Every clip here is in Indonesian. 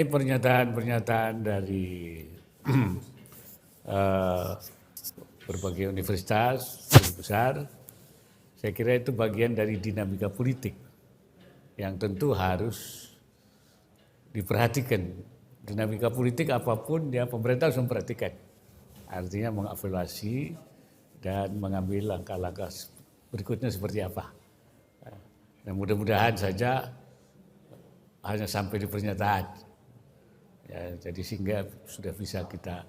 mengenai pernyataan-pernyataan dari berbagai universitas besar, saya kira itu bagian dari dinamika politik yang tentu harus diperhatikan. Dinamika politik apapun ya pemerintah harus memperhatikan. Artinya mengevaluasi dan mengambil langkah-langkah berikutnya seperti apa. Dan mudah-mudahan saja hanya sampai di pernyataan. Ya, jadi sehingga sudah bisa kita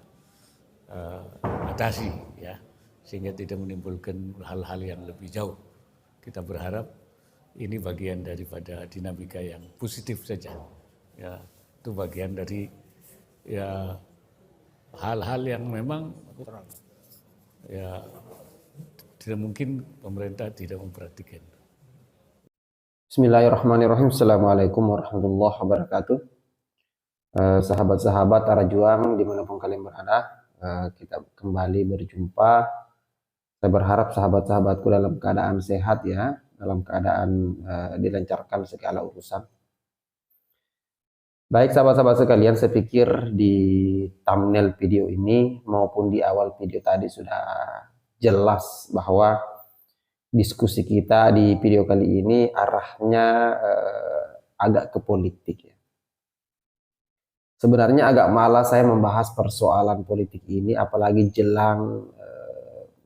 atasi ya, sehingga tidak menimbulkan hal-hal yang lebih jauh. Kita berharap ini bagian daripada dinamika yang positif saja. Ya, itu bagian dari ya hal-hal yang memang ya tidak mungkin pemerintah tidak memperhatikan. Bismillahirrahmanirrahim. Assalamualaikum warahmatullahi wabarakatuh. Sahabat-sahabat Arah Juang dimanapun kalian berada, kita kembali berjumpa. Saya berharap sahabat-sahabatku dalam keadaan sehat ya, dalam keadaan dilancarkan segala urusan. Baik sahabat-sahabat sekalian, saya pikir di thumbnail video ini maupun di awal video tadi sudah jelas bahwa diskusi kita di video kali ini arahnya agak ke politik ya. Sebenarnya agak malas saya membahas persoalan politik ini, apalagi jelang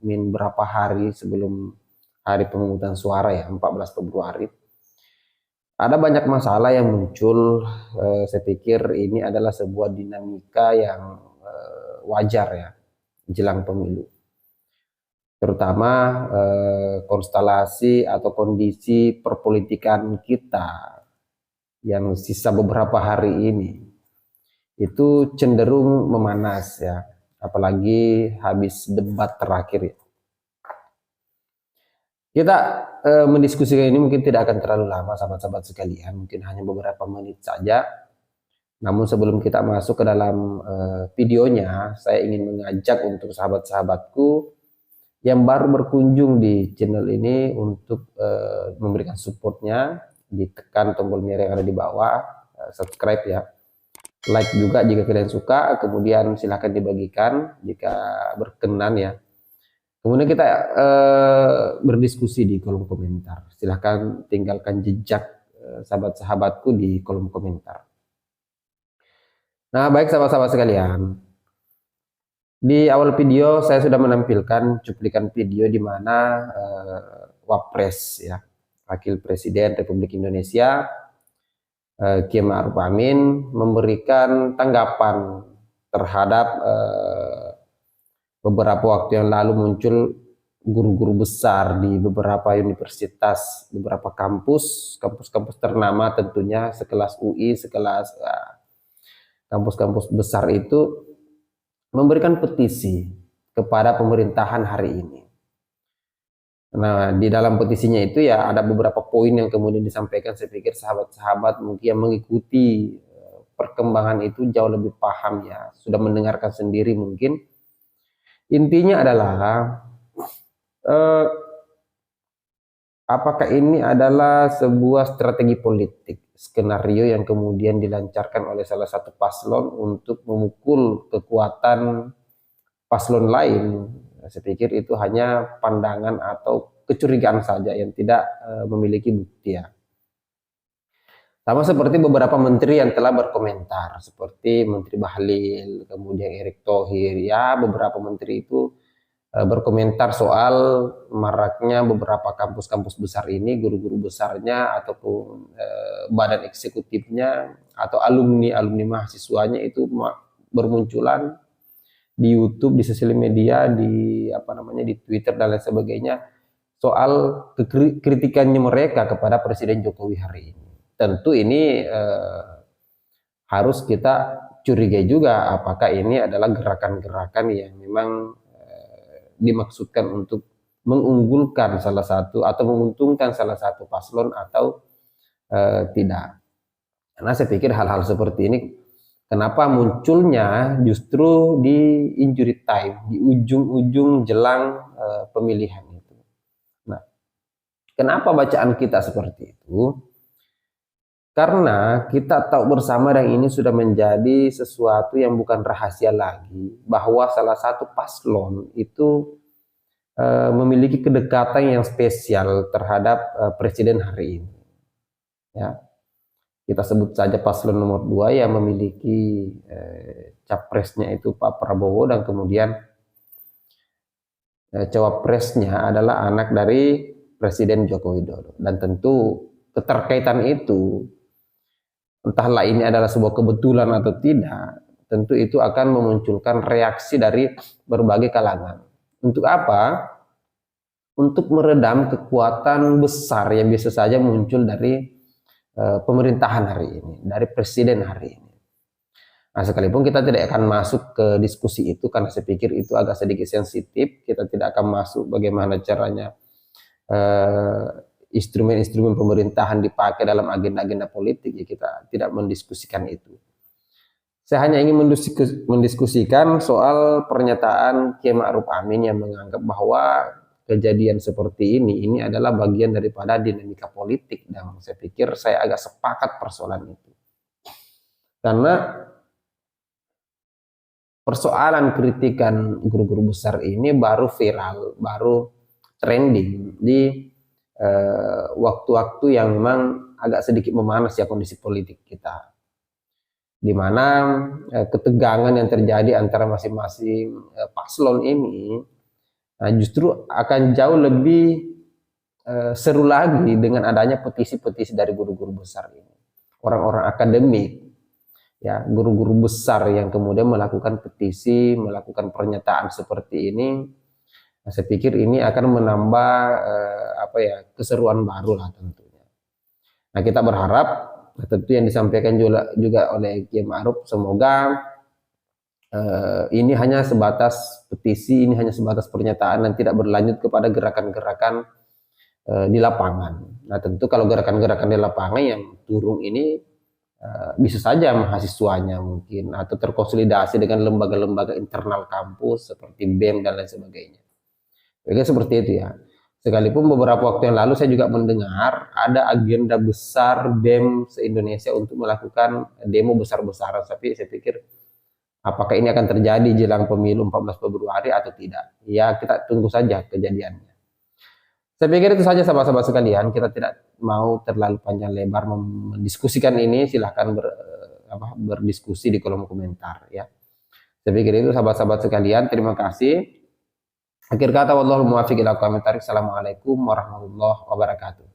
berapa hari sebelum hari pemungutan suara ya, 14 Februari. Ada banyak masalah yang muncul, saya pikir ini adalah sebuah dinamika yang wajar ya, jelang pemilu. Terutama konstelasi atau kondisi perpolitikan kita yang sisa beberapa hari ini itu cenderung memanas ya, apalagi habis debat terakhir ya. Kita mendiskusikan ini mungkin tidak akan terlalu lama sahabat-sahabat sekalian, mungkin hanya beberapa menit saja. Namun sebelum kita masuk ke dalam videonya, saya ingin mengajak untuk sahabat-sahabatku yang baru berkunjung di channel ini untuk memberikan supportnya, ditekan tombol merah yang ada di bawah, subscribe ya, like juga jika kalian suka, kemudian silahkan dibagikan jika berkenan ya. Kemudian kita berdiskusi di kolom komentar, silahkan tinggalkan jejak sahabat-sahabatku di kolom komentar. Nah baik sahabat-sahabat sekalian, di awal video saya sudah menampilkan cuplikan video di mana Wapres ya, Wakil Presiden Republik Indonesia Kiai Ma'ruf Amin memberikan tanggapan terhadap beberapa waktu yang lalu muncul guru-guru besar di beberapa universitas, beberapa kampus ternama tentunya sekelas UI, sekelas kampus-kampus besar itu memberikan petisi kepada pemerintahan hari ini. Nah, di dalam petisinya itu ya ada beberapa poin yang kemudian disampaikan. Saya pikir sahabat-sahabat mungkin yang mengikuti perkembangan itu jauh lebih paham ya, sudah mendengarkan sendiri mungkin. Intinya adalah apakah ini adalah sebuah strategi politik, skenario yang kemudian dilancarkan oleh salah satu paslon untuk memukul kekuatan paslon lain. Saya pikir itu hanya pandangan atau kecurigaan saja yang tidak memiliki bukti ya. Sama seperti beberapa menteri yang telah berkomentar, seperti Menteri Bahlil, kemudian Erick Thohir, ya beberapa menteri itu berkomentar soal maraknya beberapa kampus-kampus besar ini, guru-guru besarnya ataupun badan eksekutifnya atau alumni mahasiswanya itu bermunculan di YouTube, di sosial media, di di Twitter dan lain sebagainya soal kritikannya mereka kepada Presiden Jokowi hari ini. Tentu ini harus kita curigai juga apakah ini adalah gerakan-gerakan yang memang dimaksudkan untuk mengunggulkan salah satu atau menguntungkan salah satu paslon atau tidak. Karena saya pikir hal-hal seperti ini kenapa munculnya justru di injury time, di ujung-ujung jelang pemilihan itu. Nah, kenapa bacaan kita seperti itu? Karena kita tahu bersama dan ini sudah menjadi sesuatu yang bukan rahasia lagi, bahwa salah satu paslon itu memiliki kedekatan yang spesial terhadap presiden hari ini. Ya, kita sebut saja paslon nomor 2 yang memiliki capresnya itu Pak Prabowo, dan kemudian cawapresnya adalah anak dari Presiden Joko Widodo. Dan tentu keterkaitan itu, entahlah ini adalah sebuah kebetulan atau tidak, tentu itu akan memunculkan reaksi dari berbagai kalangan. Untuk apa? Untuk meredam kekuatan besar yang bisa saja muncul dari pemerintahan hari ini, dari presiden hari ini. Nah, sekalipun kita tidak akan masuk ke diskusi itu karena saya pikir itu agak sedikit sensitif, kita tidak akan masuk bagaimana caranya instrumen-instrumen pemerintahan dipakai dalam agenda-agenda politik, ya kita tidak mendiskusikan itu. Saya hanya ingin mendiskusikan soal pernyataan Kiai Ma'ruf Amin yang menganggap bahwa kejadian seperti ini adalah bagian daripada dinamika politik, dan saya pikir saya agak sepakat persoalan itu. Karena persoalan kritikan guru-guru besar ini baru viral, baru trending di waktu-waktu yang memang agak sedikit memanas ya kondisi politik kita, di mana ketegangan yang terjadi antara masing-masing paslon ini justru akan jauh lebih seru lagi dengan adanya petisi-petisi dari guru-guru besar ini, orang-orang akademik, ya, guru-guru besar yang kemudian melakukan petisi, melakukan pernyataan seperti ini. Nah, saya pikir ini akan menambah keseruan baru lah tentunya. Nah, kita berharap tentu yang disampaikan juga oleh Kiai Ma'ruf, semoga ini hanya sebatas petisi, ini hanya sebatas pernyataan dan tidak berlanjut kepada gerakan-gerakan di lapangan. Nah, tentu kalau gerakan-gerakan di lapangan yang turun ini bisa saja mahasiswanya mungkin atau terkonsolidasi dengan lembaga-lembaga internal kampus seperti BEM dan lain sebagainya. Jadi seperti itu ya. Sekalipun beberapa waktu yang lalu saya juga mendengar ada agenda besar BEM se-Indonesia untuk melakukan demo besar-besaran, tapi saya pikir apakah ini akan terjadi jelang pemilu 14 Februari atau tidak? Ya, kita tunggu saja kejadiannya. Saya pikir itu saja sahabat-sahabat sekalian, kita tidak mau terlalu panjang lebar mendiskusikan ini, silahkan berdiskusi di kolom komentar ya. Saya pikir itu sahabat-sahabat sekalian, terima kasih. Akhir kata, wallahul muwaffiq ila aqwamit thoriq. Assalamualaikum warahmatullahi wabarakatuh.